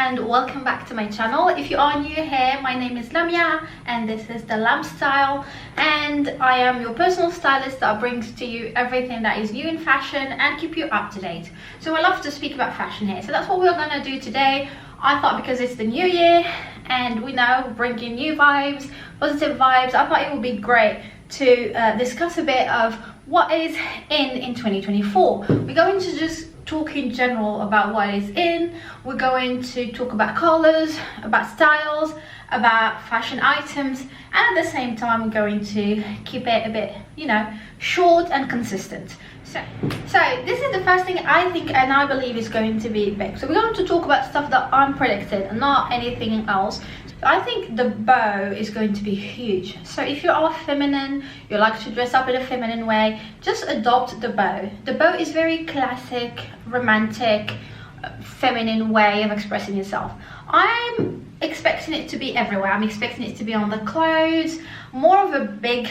and welcome back to my channel. If you are new here, my name is Lamia and this is the Lam Style, and I am your personal stylist that brings to you everything that is new in fashion and keep you up to date. So I love to speak about fashion here, so that's what we're gonna do today. I thought because it's the new year and we know bringing new vibes, positive vibes, I thought it would be great to discuss a bit of what is in 2024. We're going to just talk in general about what is in. We're going to talk about colors, about styles, about fashion items, and at the same time we're going to keep it a bit, you know, short and consistent. So this is the first thing I think and I believe is going to be big. So we're going to talk about stuff that I'm predicting and not anything else. I think the bow is going to be huge. So if you are feminine, you like to dress up in a feminine way, just adopt the bow. The bow is very classic, romantic, feminine way of expressing yourself. I'm expecting it to be everywhere. I'm expecting it to be on the clothes, more of a big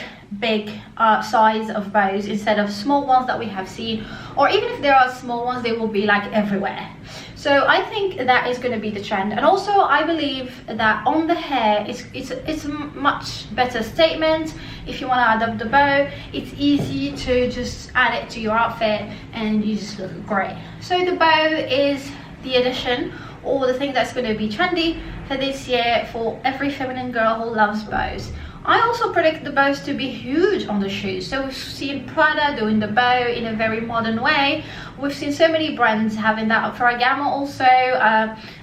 size of bows instead of small ones that we have seen, or even if there are small ones, they will be like everywhere. So I think that is going to be the trend. And also I believe that on the hair it's a much better statement. If you want to adopt the bow, it's easy to just add it to your outfit and you just look great. So the bow is the addition, or the thing that's going to be trendy for this year for every feminine girl who loves bows. I also predict the bows to be huge on the shoes. So we've seen Prada doing the bow in a very modern way. We've seen so many brands having that. Ferragamo also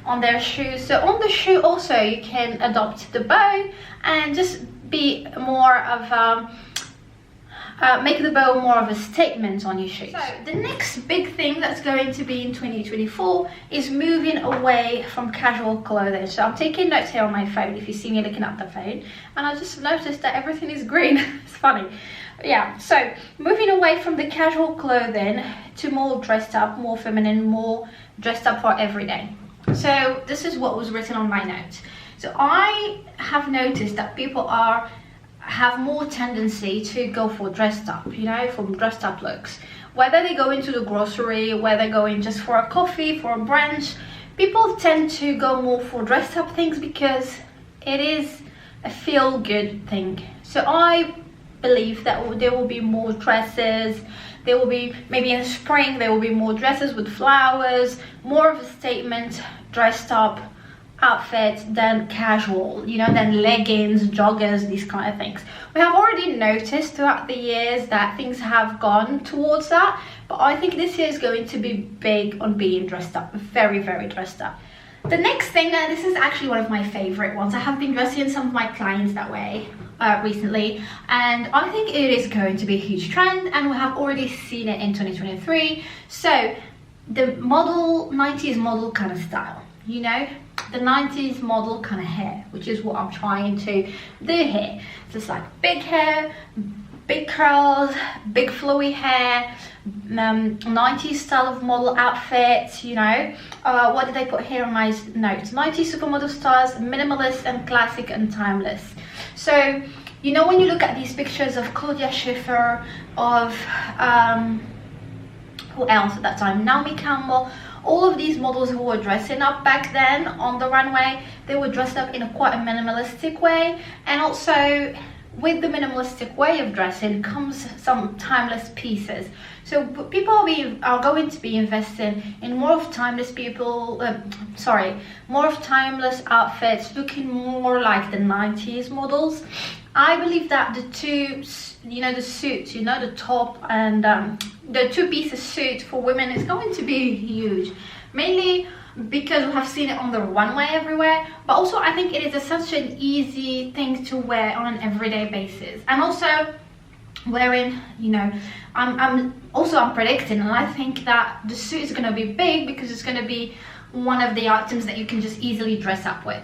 on their shoes. So on the shoe also you can adopt the bow and just be more of make the bow more of a statement on your shoes. So the next big thing that's going to be in 2024 is moving away from casual clothing. So I'm taking notes here on my phone if you see me looking at the phone, and I just noticed that everything is green. It's funny. Yeah, so moving away from the casual clothing to more dressed up, more feminine, more dressed up for every day. So this is what was written on my notes. So I have noticed that people have more tendency to go for dressed up, you know, for dressed up looks. Whether they go into the grocery, whether they're going just for a coffee, for a brunch, people tend to go more for dressed up things because it is a feel-good thing. So I believe that there will be more dresses. There will be, maybe in spring, there will be more dresses with flowers, more of a statement dressed up outfit than casual, you know, than leggings, joggers, these kind of things. We have already noticed throughout the years that things have gone towards that, but I think this year is going to be big on being dressed up, very dressed up. The next thing, and this is actually one of my favorite ones, I have been dressing some of my clients that way recently, and I think it is going to be a huge trend, and we have already seen it in 2023. So the 90s model kind of style, you know, the 90s model kind of hair, which is what I'm trying to do here. Just like big hair, big curls, big flowy hair, 90s style of model outfits, you know. What did I put here on my notes? 90s supermodel styles, minimalist and classic and timeless. So, you know, when you look at these pictures of Claudia Schiffer, of who else at that time, Naomi Campbell, all of these models who were dressing up back then on the runway, they were dressed up in a quite a minimalistic way. And also with the minimalistic way of dressing comes some timeless pieces. So people are going to be investing in more of timeless more of timeless outfits, looking more like the 90s models. I believe that the two, you know, the suits, you know, the top and the two-piece suit for women is going to be huge, mainly because we have seen it on the runway everywhere, but also I think it is such an easy thing to wear on an everyday basis. And also wearing, you know, I'm predicting, and I think that the suit is going to be big because it's going to be one of the items that you can just easily dress up with.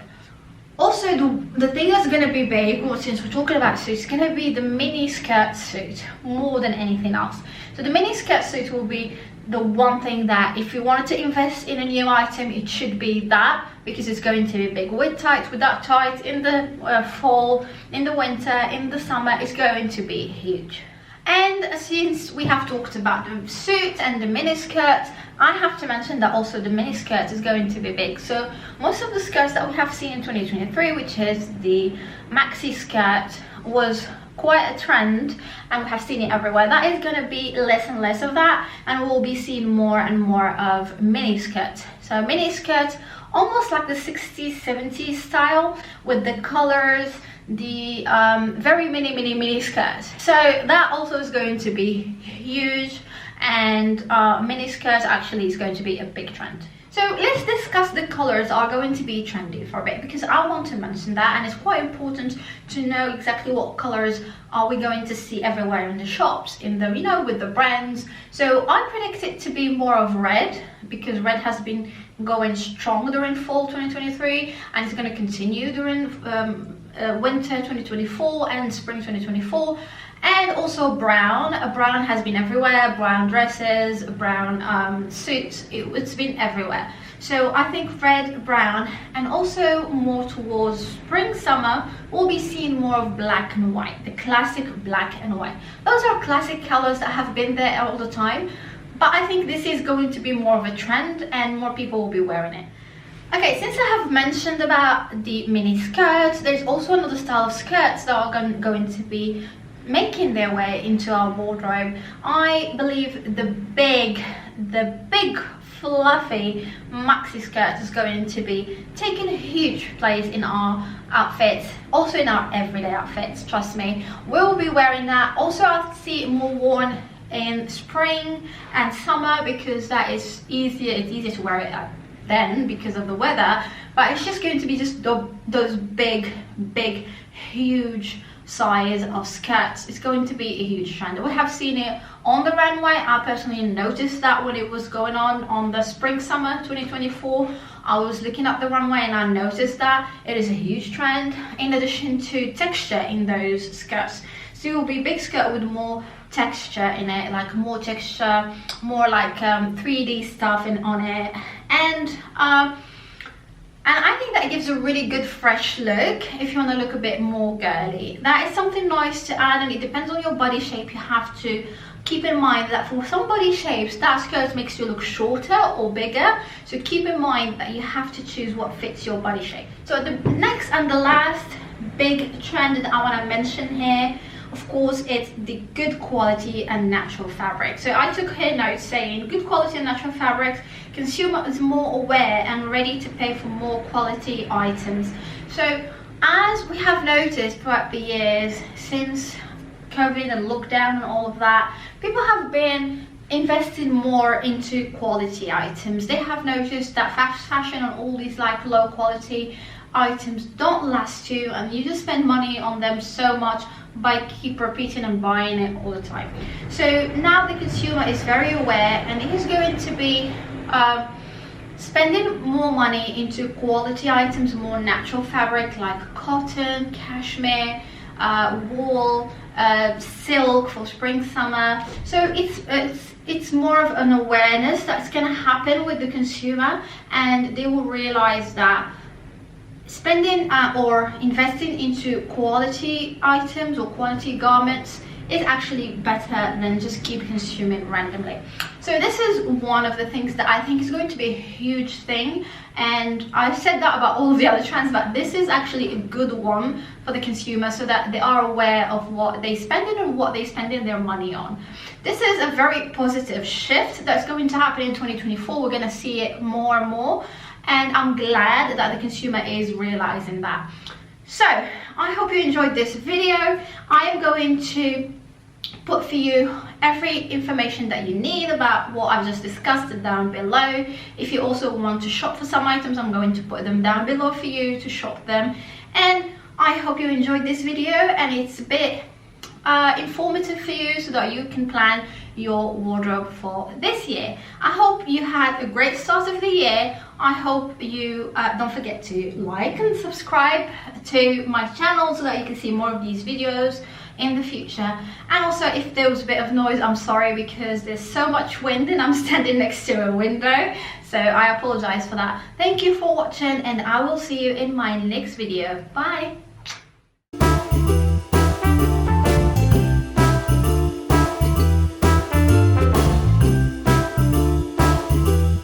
Also, the thing that's going to be big, well, since we're talking about suits, is going to be the mini skirt suit more than anything else. So the mini skirt suit will be the one thing that if you wanted to invest in a new item, it should be that, because it's going to be big. With tights, without tights, in the fall, in the winter, in the summer, it's going to be huge. And since we have talked about the suit and the mini skirt, I have to mention that also the mini skirt is going to be big. So most of the skirts that we have seen in 2023, which is the maxi skirt, was quite a trend and we have seen it everywhere. That is going to be less and less of that, and we'll be seeing more and more of mini skirts. So mini skirts, almost like the 60s 70s style, with the colors, the very mini skirts. So that also is going to be huge, and mini skirts actually is going to be a big trend. So let's discuss the colors are going to be trendy for a bit, because I want to mention that, and it's quite important to know exactly what colors are we going to see everywhere in the shops, in the, you know, with the brands. So I predict it to be more of red, because red has been going strong during fall 2023 and it's going to continue during winter 2024 and spring 2024. And also brown. Brown has been everywhere. Brown dresses, brown suits, it's been everywhere. So I think red, brown, and also more towards spring, summer, we'll be seeing more of black and white, the classic black and white. Those are classic colors that have been there all the time, but I think this is going to be more of a trend and more people will be wearing it. Okay, since I have mentioned about the mini skirts, there's also another style of skirts that are going to be making their way into our wardrobe. I believe the big fluffy maxi skirt is going to be taking a huge place in our outfits, also in our everyday outfits. Trust me, we'll be wearing that. Also, I see it more worn in spring and summer, because that is easier. It's easier to wear it then because of the weather, but it's just going to be just those big huge size of skirts. It's going to be a huge trend. We have seen it on the runway. I personally noticed that when it was going on the spring summer 2024. I was looking at the runway and I noticed that it is a huge trend, in addition to texture in those skirts. So it will be a big skirt with more texture in it, like more texture, more like 3D stuff on it, and I think that gives a really good fresh look if you want to look a bit more girly. That is something nice to add, and it depends on your body shape. You have to keep in mind that for some body shapes, that skirt makes you look shorter or bigger. So keep in mind that you have to choose what fits your body shape. So the next and the last big trend that I want to mention here, of course, it's the good quality and natural fabric. So I took here notes saying good quality and natural fabrics. Consumer is more aware and ready to pay for more quality items. So as we have noticed throughout the years since COVID and lockdown and all of that, people have been investing more into quality items. They have noticed that fast fashion and all these like low quality items don't last you, and you just spend money on them so much by keep repeating and buying it all the time. So now the consumer is very aware, and he's going to be spending more money into quality items, more natural fabric like cotton, cashmere, wool, silk for spring, summer. So it's more of an awareness that's going to happen with the consumer, and they will realize that spending or investing into quality items or quality garments is actually better than just keep consuming randomly. So this is one of the things that I think is going to be a huge thing, and I've said that about all of the other trends, but this is actually a good one for the consumer, so that they are aware of what they spend and what they spending their money on. This is a very positive shift that's going to happen in 2024. We're going to see it more and more, and I'm glad that the consumer is realizing that. So I hope you enjoyed this video. I am going to put for you every information that you need about what I've just discussed down below. If you also want to shop for some items, I'm going to put them down below for you to shop them. And I hope you enjoyed this video and it's a bit informative for you, so that you can plan your wardrobe for this year. I hope you had a great start of the year. I hope you don't forget to like and subscribe to my channel so that you can see more of these videos in the future. And also, if there was a bit of noise, I'm sorry, because there's so much wind and I'm standing next to a window, so I apologize for that. Thank you for watching, and I will see you in my next video. Bye.